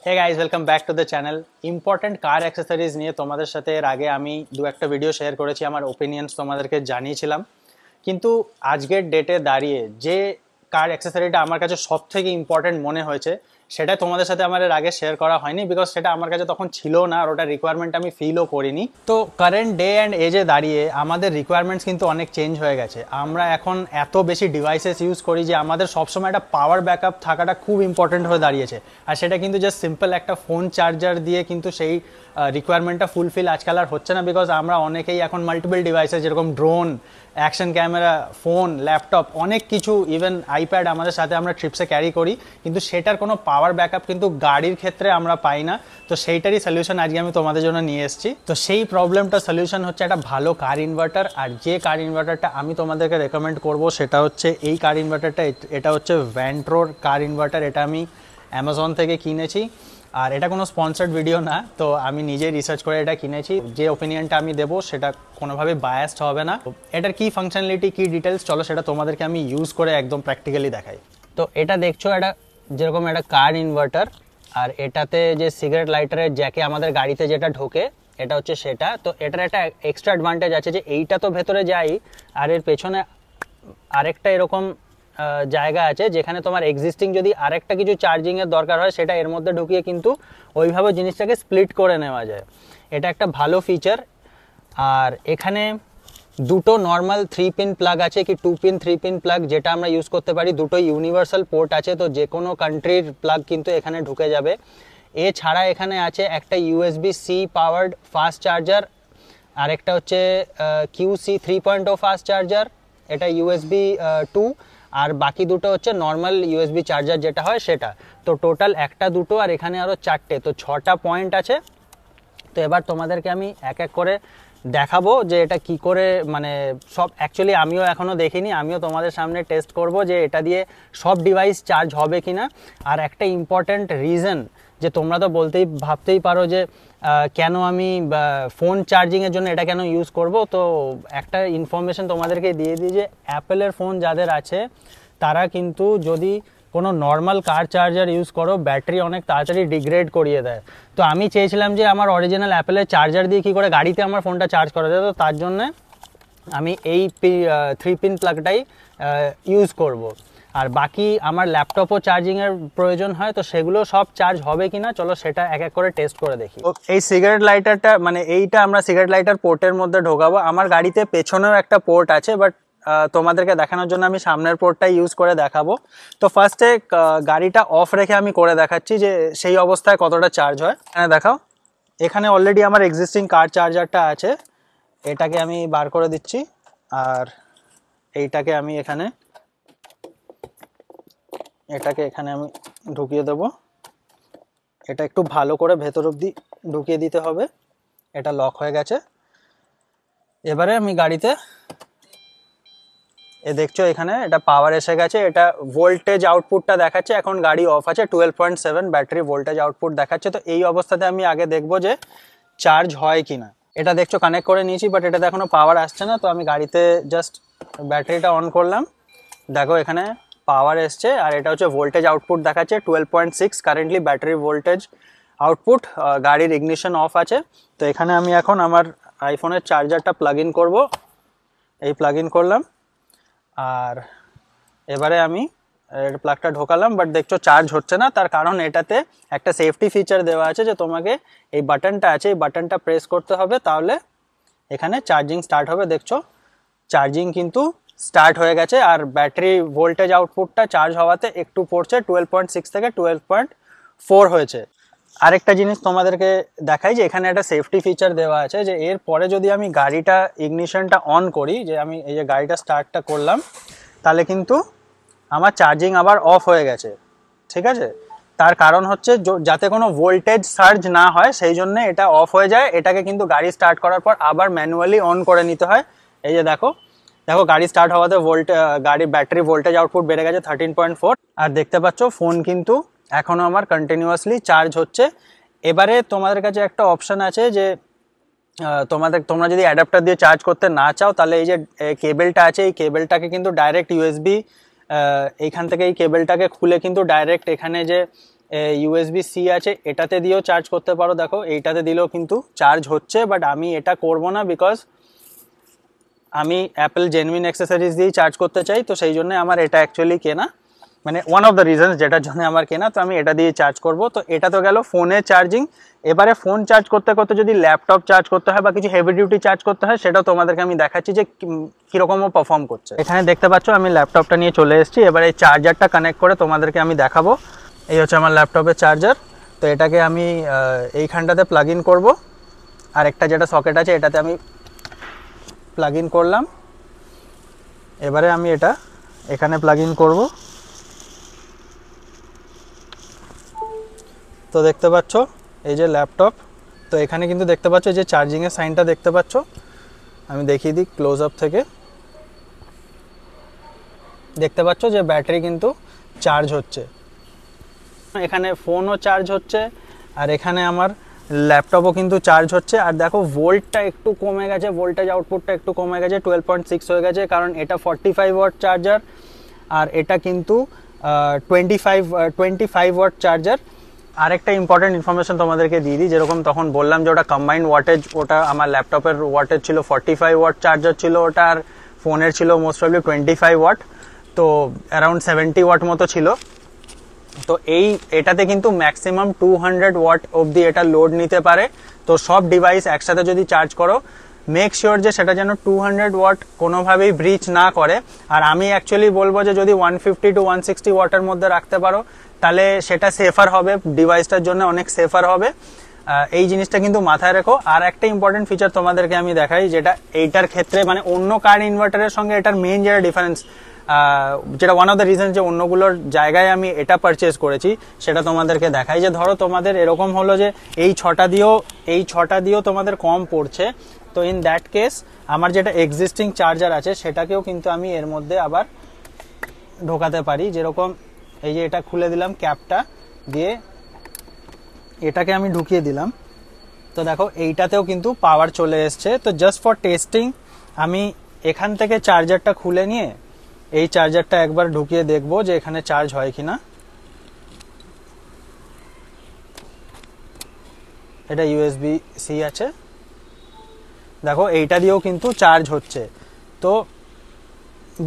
Hey guys, welcome back to the channel. Important car accessories নিয়ে তোমাদের সাথে এর আগে আমি একটা ভিডিও শেয়ার করেছি, আমার ওপিনিয়ন্স তোমাদেরকে জানিয়েছিলাম। কিন্তু আজকের ডেটে দাঁড়িয়ে যে কার অ্যাক্সেসরিটা আমার কাছে সব থেকে ইম্পর্টেন্ট মনে হয়েছে, সেটা তোমাদের সাথে আমার এর আগে শেয়ার করা হয়নি, বিকজ সেটা আমার কাছে তখন ছিল না আর ওটা রিকোয়ারমেন্ট আমি ফিলও করিনি। তো কারেন্ট ডে অ্যান্ড এজে দাঁড়িয়ে আমাদের রিকোয়ারমেন্টস কিন্তু অনেক চেঞ্জ হয়ে গেছে। আমরা এখন এত বেশি ডিভাইসেস ইউজ করি যে আমাদের সবসময় একটা পাওয়ার ব্যাকআপ থাকাটা খুব ইম্পর্টেন্ট হয়ে দাঁড়িয়েছে। আর সেটা কিন্তু জাস্ট সিম্পল একটা ফোন চার্জার দিয়ে কিন্তু সেই রিকোয়ারমেন্টটা ফুলফিল আজকাল আর হচ্ছে না, বিকজ আমরা অনেকেই এখন মাল্টিপল ডিভাইসেস যেরকম drone, action camera, phone, laptop, অনেক কিছু, ইভেন আইপ্যাড আমাদের সাথে আমরা ট্রিপসে ক্যারি করি, কিন্তু সেটার কোনো পাওয়ার ব্যাকআপ কিন্তু গাড়ির ক্ষেত্রে আমরা পাই না। তো সেইটারই সলিউশন আজকে আমি তোমাদের জন্য নিয়ে এসেছি। তো সেই প্রবলেমটা সলিউশন হচ্ছে একটা ভালো কার ইনভার্টার। আর যে কার ইনভার্টারটা আমি তোমাদেরকে রেকমেন্ড করব সেটা হচ্ছে এই কার ইনভার্টারটা। এটা হচ্ছে ভ্যান্ট্রোর কার ইনভার্টার। এটা আমি অ্যামাজন থেকে কিনেছি, আর এটা কোনো স্পন্সার্ড ভিডিও না, তো আমি নিজেই রিসার্চ করে এটা কিনেছি। যে ওপিনিয়নটা আমি দেবো সেটা কোনোভাবে বায়াসড হবে না। এটার কি ফাংশনালিটি, কি ডিটেলস, চলো সেটা তোমাদেরকে আমি ইউজ করে একদম প্র্যাকটিক্যালি দেখাই। তো এটা দেখছো, এটা যেরকম একটা কার ইনভার্টার, আর এটাতে যে সিগারেট লাইটারের জ্যাকে আমাদের গাড়িতে যেটা ঢোকে এটা হচ্ছে সেটা। তো এটার একটা এক্সট্রা অ্যাডভান্টেজ আছে যে এইটা তো ভেতরে যাই, আর এর পেছনে আরেকটা এরকম জায়গা আছে যেখানে তোমার এক্সিস্টিং যদি আরেকটা কিছু চার্জিংয়ের দরকার হয় সেটা এর মধ্যে ঢুকিয়ে কিন্তু ওইভাবে জিনিসটাকে স্প্লিট করে নেওয়া যায়। এটা একটা ভালো ফিচার। আর এখানে দুটো নর্মাল 3 পিন প্লাগ আছে, কি 2 পিন 3 পিন প্লাগ, যেটা আমরা ইউজ করতে পারি। দুটো ইউনিভার্সাল পোর্ট আছে, তো যে কোনো কান্ট্রির প্লাগ কিন্তু এখানে ঢুকে যাবে। এছাড়া এখানে আছে একটা USB-C পাওয়ার্ড ফাস্ট চার্জার, আর একটা হচ্ছে QC 3.0 ফাস্ট চার্জার, এটা USB 2, আর বাকি দুটো হচ্ছে নর্মাল USB চার্জার যেটা হয় সেটা। তো টোটাল একটা, দুটো, আর এখানে আরও 4টে, তো 6টা পয়েন্ট আছে। তো এবার তোমাদেরকে আমি এক এক করে দেখাবো যে এটা কি করে, মানে সব অ্যাকচুয়ালি আমিও এখনও দেখিনি, আমিও তোমাদের সামনে টেস্ট করব যে এটা দিয়ে সব ডিভাইস চার্জ হবে কি না। আর একটা ইম্পর্ট্যান্ট রিজন, যে তোমরা তো ভাবতেই পারো যে কেন আমি ফোন চার্জিংয়ের জন্য এটা কেন ইউজ করব। তো একটা ইনফরমেশন তোমাদেরকে দিয়ে দিই যে অ্যাপেলের ফোন যাদের আছে তারা কিন্তু যদি কোনো নর্মাল কার চার্জার ইউজ করো, ব্যাটারি অনেক তাড়াতাড়ি ডিগ্রেড করিয়ে দেয়। তো আমি চেয়েছিলাম যে আমার অরিজিনাল অ্যাপেলের চার্জার দিয়ে কী করে গাড়িতে আমার ফোনটা চার্জ করা যায়, তো তার জন্যে আমি এই 3 পিন প্লাগটাই ইউজ করব। আর বাকি আমার ল্যাপটপও চার্জিংয়ের প্রয়োজন হয়, তো সেগুলো সব চার্জ হবে কি না চলো সেটা এক এক করে টেস্ট করে দেখি। এই সিগারেট লাইটারটা, মানে এইটা আমরা সিগারেট লাইটার পোর্টের মধ্যে ঢোকাবো। আমার গাড়িতে পেছনেও একটা পোর্ট আছে, বাট তোমাদেরকে দেখানোর জন্য আমি সামনের পোর্টটা ইউজ করে দেখাবো। তো ফার্স্টে গাড়িটা অফ রেখে আমি করে দেখাচ্ছি যে সেই অবস্থায় কতটা চার্জ হয়। হ্যাঁ দেখাও, এখানে অলরেডি আমার এক্সিস্টিং কার চার্জারটা আছে, এটাকে আমি বার করে দিচ্ছি। আর এইটাকে আমি এখানে আমি ঢুকিয়ে দেবো। এটা একটু ভালো করে ভেতর অবধি ঢুকিয়ে দিতে হবে। এটা লক হয়ে গেছে। এবারে আমি গাড়িতে দেখছো এখানে এটা পাওয়ার এসে গেছে, এটা ভোল্টেজ আউটপুটটা দেখাচ্ছে। এখন গাড়ি অফ আছে, 12.7 ব্যাটারি ভোল্টেজ আউটপুট দেখাচ্ছে। তো এই অবস্থাতে আমি আগে দেখবো যে চার্জ হয় কিনা। এটা দেখছো কানেক্ট করে নিয়েছি, বাট এটাতে এখনো পাওয়ার আসছে না। তো আমি গাড়িতে জাস্ট ব্যাটারিটা অন করলাম, দেখো এখানে পাওয়ার এসছে, আর এটা হচ্ছে ভোল্টেজ আউটপুট দেখাচ্ছে 12.6 কারেন্টলি ব্যাটারি ভোল্টেজ আউটপুট। গাড়ির ইগনিশন অফ আছে। তো এখানে আমি এখন আমার আইফোনের চার্জারটা প্লাগ ইন করবো। এই প্লাগ ইন করলাম, আর এবারে আমি প্লাগটা ঢোকালাম, বাট দেখছো চার্জ হচ্ছে না। তার কারণ এটাতে একটা সেফটি ফিচার দেওয়া আছে যে তোমাকে এই বাটনটা আছে, এই বাটনটা প্রেস করতে হবে, তাহলে এখানে চার্জিং স্টার্ট হবে। দেখছো চার্জিং কিন্তু স্টার্ট হয়ে গেছে, আর ব্যাটারি ভোল্টেজ আউটপুটটা চার্জ হওয়াতে একটু পড়ছে, 12.6 থেকে 12.4 হয়েছে। আরেকটা জিনিস তোমাদেরকে দেখাই যে এখানে একটা সেফটি ফিচার দেওয়া আছে যে এর পরে যদি আমি গাড়িটা ইগনিশনটা অন করি, যে আমি এই যে গাড়িটা স্টার্টটা করলাম, তাহলে কিন্তু আমার চার্জিং আবার অফ হয়ে গেছে। ঠিক আছে, তার কারণ হচ্ছে যাতে কোনো ভোল্টেজ সার্জ না হয় সেই জন্য এটা অফ হয়ে যায়। এটাকে কিন্তু গাড়ি স্টার্ট করার পর আবার ম্যানুয়ালি অন করে নিতে হয়। এই যে দেখো গাড়ি স্টার্ট হওয়াতে গাড়ির ব্যাটারি ভোল্টেজ আউটপুট বেড়ে গেছে 13.4। আর দেখতে পাচ্ছ ফোন কিন্তু এখনও আমার কন্টিনিউয়াসলি চার্জ হচ্ছে। এবারে তোমাদের কাছে একটা অপশান আছে যে তোমরা যদি অ্যাডাপ্টার দিয়ে চার্জ করতে না চাও, তাহলে এই যে কেবেলটা আছে, এই কেবেলটাকে কিন্তু ডাইরেক্ট এইখান থেকে এই কেবেলটাকে খুলে কিন্তু ডাইরেক্ট এখানে যে ইউএসবি সি আছে, এটাতে দিয়েও চার্জ করতে পারো। দেখো এইটাতে দিলেও কিন্তু চার্জ হচ্ছে, বাট আমি এটা করব না বিকজ আমি অ্যাপেল জেনুইন অ্যাক্সেসরিজ দিয়েই চার্জ করতে চাই। তো সেই জন্য আমার এটা অ্যাকচুয়ালি কেনা, মানে ওয়ান অফ দ্য রিজনস যেটার জন্য আমার কেনা। তো আমি এটা দিয়ে চার্জ করব। তো এটা তো গেল ফোনে চার্জিং। এবারে ফোন চার্জ করতে করতে যদি ল্যাপটপ চার্জ করতে হয় বা কিছু হেভি ডিউটি চার্জ করতে হয়, সেটাও তোমাদেরকে আমি দেখাচ্ছি যে কীরকমও পারফর্ম করছে। এখানে দেখতে পাচ্ছ আমি ল্যাপটপটা নিয়ে চলে এসেছি। এবারে এই চার্জারটা কানেক্ট করে তোমাদেরকে আমি দেখাবো। এই হচ্ছে আমার ল্যাপটপের চার্জার। তো এটাকে আমি এইখানটাতে প্লাগ ইন করবো, আর একটা যেটা সকেট আছে এটাতে আমি প্লাগ ইন করলাম। এবারে আমি এটা এখানে প্লাগ ইন করবো। তো দেখতে পাচ্ছ এই যে ল্যাপটপ, তো এখানে কিন্তু দেখতে পাচ্ছ যে চার্জিংয়ের সাইনটা দেখতে পাচ্ছ। আমি দেখিয়ে দিই ক্লোজ আপ থেকে। দেখতে পাচ্ছ যে ব্যাটারি কিন্তু চার্জ হচ্ছে, এখানে ফোনও চার্জ হচ্ছে, আর এখানে আমার ল্যাপটপও কিন্তু চার্জ হচ্ছে। আর দেখো ভোল্টটা একটু কমে গেছে, ভোল্টেজ আউটপুটটা একটু কমে গেছে, 12.6 হয়ে গেছে, কারণ এটা 45 ওয়াট চার্জার আর এটা কিন্তু 25 ওয়াট চার্জার। আরেকটা ইম্পর্টেন্ট ইনফরমেশন তোমাদেরকে দিয়ে দিই, যেরকম তখন বললাম যে ওটা কম্বাইন্ড ওয়াটেজ, ওটা আমার ল্যাপটপের ওয়াটেজ ছিল 45 ওয়াট চার্জার ছিল ওটা, আর ফোনের ছিল মোস্ট প্রবলি 25 ওয়াট, তো অ্যারাউন্ড 70 ওয়াট মতো ছিল। তো এটাতে কিন্তু ম্যাক্সিমাম 200 ওয়াট অবধি এটা লোড নিতে পারে। তো সব ডিভাইস একসাথে যদি চার্জ করো, মেক শিওর যে সেটা যেন 200 ওয়াট কোনোভাবেই ব্রিচ না করে। আর আমি অ্যাকচুয়ালি বলবো যে যদি 150 to 160 ওয়াটের মধ্যে রাখতে পারো তাহলে সেটা সেফার হবে, ডিভাইসটার জন্য অনেক সেফার হবে। এই জিনিসটা কিন্তু মাথায় রেখো। আর একটা ইম্পর্টেন্ট ফিচার তোমাদেরকে আমি দেখাই, যেটা এইটার ক্ষেত্রে মানে অন্য কার ইনভার্টারের সঙ্গে এটার মেইন যেটা ডিফারেন্স, যেটা ওয়ান অফ দ্য রিজন যে অন্যগুলোর জায়গায় আমি এটা পারচেস করেছি, সেটা তোমাদেরকে দেখাই। যে ধরো তোমাদের এরকম হলো যে এই ছটা দিয়েও তোমাদের কম পড়ছে, তো ইন দ্যাট কেস আমার যেটা এক্সিস্টিং চার্জার আছে সেটাকেও কিন্তু আমি এর মধ্যে আবার ঢোকাতে পারি। যেরকম এই যে এটা খুলে দিলাম, ক্যাপটা দিয়ে এটাকে আমি ঢুকিয়ে দিলাম। তো দেখো এইটাতেও কিন্তু পাওয়ার চলে এসছে। তো জাস্ট ফর টেস্টিং আমি এখান থেকে চার্জারটা খুলে নিয়ে এই চার্জারটা একবার ঢুকিয়ে দেখবো যে এখানে চার্জ হয় কিনা। এটা ইউএসবি সি আছে, দেখো এইটা দিয়েও কিন্তু চার্জ হচ্ছে। তো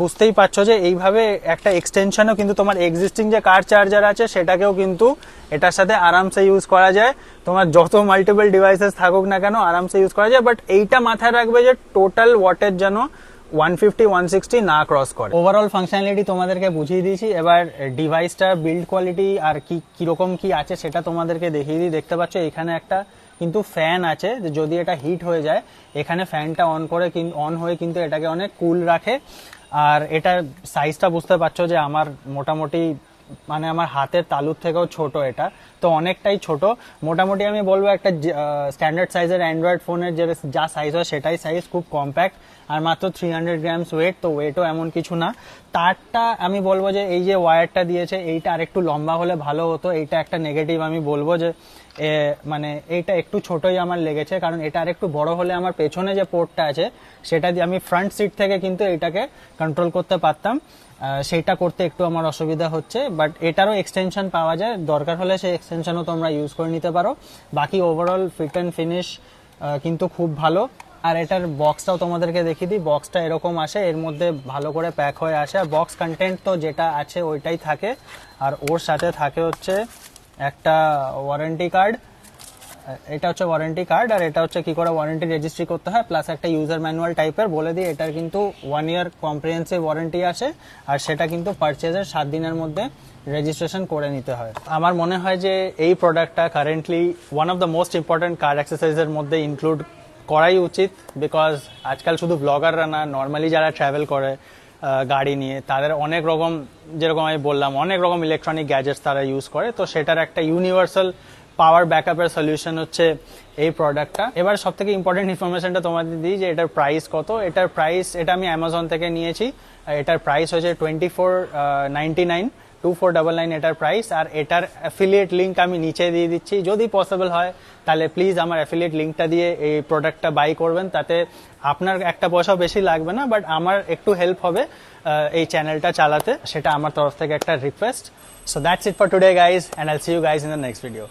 বুঝতেই পারছো যে এইভাবে একটা এক্সটেনশনও কিন্তু তোমার এক্সিস্টিং যে কার চার্জার আছে সেটাকেও কিন্তু এটার সাথে আরামসে ইউজ করা যায়। তোমার যত মাল্টিপল ডিভাইসেস থাকুক না কেন আরামসে ইউজ করা যায়। বাট এইটা মাথায় রাখবে যে টোটাল ওয়াটের যেন 150-160 না ক্রস করে। ওভারঅল ফাংশনালিটি তোমাদেরকে বুঝিয়ে দিয়েছি। এবার ডিভাইসটার বিল্ড কোয়ালিটি আর কিরকম কি আছে সেটা তোমাদেরকে দেখিয়ে দিই। দেখতে পাচ্ছ এখানে একটা কিন্তু ফ্যান আছে, যদি এটা হিট হয়ে যায় এখানে ফ্যানটা অন হয়ে কিন্তু এটাকে অনেক কুল রাখে। আর এটার সাইজটা বুঝতে পারছো যে আমার মোটামুটি মানে আমার হাতের তালুর থেকেও ছোট এটা, তো অনেকটাই ছোট। মোটামুটি আমি বলবো একটা স্ট্যান্ডার্ড সাইজের অ্যান্ড্রয়েড ফোনের যে যা সাইজ হয় সেটাই সাইজ, খুব কম্প্যাক্ট, আর মাত্র 300 গ্রামস ওয়েট, তো ওয়েটও এমন কিছু না। তারটা আমি বলবো যে এই যে ওয়্যারটা দিয়েছে এইটা আরেকটু লম্বা হলে ভালো হতো, এইটা একটা নেগেটিভ আমি বলবো যে মানে এইটা একটু ছোটই আমার লেগেছে, কারণ এটা আরেকটু বড় হলে আমার পেছনে যে পোর্টটা আছে সেটা দিয়ে আমি ফ্রন্ট সিট থেকে কিন্তু এটাকে কন্ট্রোল করতে পারতাম, সেইটা করতে একটু আমার অসুবিধা হচ্ছে। বাট এটারও এক্সটেনশন পাওয়া যায়, দরকার হলে সেই এক্সটেনশনও তোমরা ইউজ করে নিতে পারো। বাকি ওভারঅল ফিট অ্যান্ড ফিনিশ কিন্তু খুব ভালো। আর এটার বক্সটাও তোমাদেরকে দেখিয়ে দিই, বক্সটা এরকম আসে, এর মধ্যে ভালো করে প্যাক হয়ে আসে, আর বক্স কন্টেন্ট তো যেটা আছে ওইটাই থাকে। আর ওর সাথে থাকে হচ্ছে একটা ওয়ারেন্টি কার্ড, এটা হচ্ছে ওয়ারেন্টি কার্ড, আর এটা হচ্ছে কি করে ওয়ারেন্টি রেজিস্ট্রি করতে হয়, প্লাস একটা ইউজার ম্যানুয়াল টাইপের বলে দিই। এটার কিন্তু 1 ইয়ার কম্প্রিহেন্সিভ ওয়ারেন্টি আসে, আর সেটা কিন্তু পারচেজের 7 দিনের মধ্যে রেজিস্ট্রেশন করে নিতে হয়। আমার মনে হয় যে এই প্রোডাক্টটা currently one of the most important car অ্যাক্সেসরিজের মধ্যে ইনক্লুড করাই উচিত, বিকজ আজকাল শুধু ব্লগাররা না, নর্মালি যারা ট্রাভেল করে গাড়ি নিয়ে তাদের অনেক রকম, যেরকম আমি বললাম অনেক রকম ইলেকট্রনিক গ্যাজেটস তারা ইউজ করে, তো সেটার একটা ইউনিভার্সাল পাওয়ার ব্যাকআপের সলিউশন হচ্ছে এই প্রোডাক্টটা। এবার সব থেকে ইম্পর্টেন্ট ইনফরমেশনটা তোমাদের দিই যে এটার প্রাইস কত। এটার প্রাইস, এটা আমি অ্যামাজন থেকে নিয়েছি, এটার প্রাইস হচ্ছে 2499, 2499 এটার প্রাইস। আর এটার অ্যাফিলিয়েট লিঙ্ক আমি নিচে দিয়ে দিচ্ছি, যদি পসিবল হয় তাহলে প্লিজ আমার অ্যাফিলিয়েট লিঙ্কটা দিয়ে এই প্রোডাক্টটা বাই করবেন, তাতে আপনার একটা পয়সাও বেশি লাগবে না, বাট আমার একটু হেল্প হবে এই চ্যানেলটা চালাতে, সেটা আমার তরফ থেকে একটা request. So that's it for today guys, and I'll see you guys in the next video.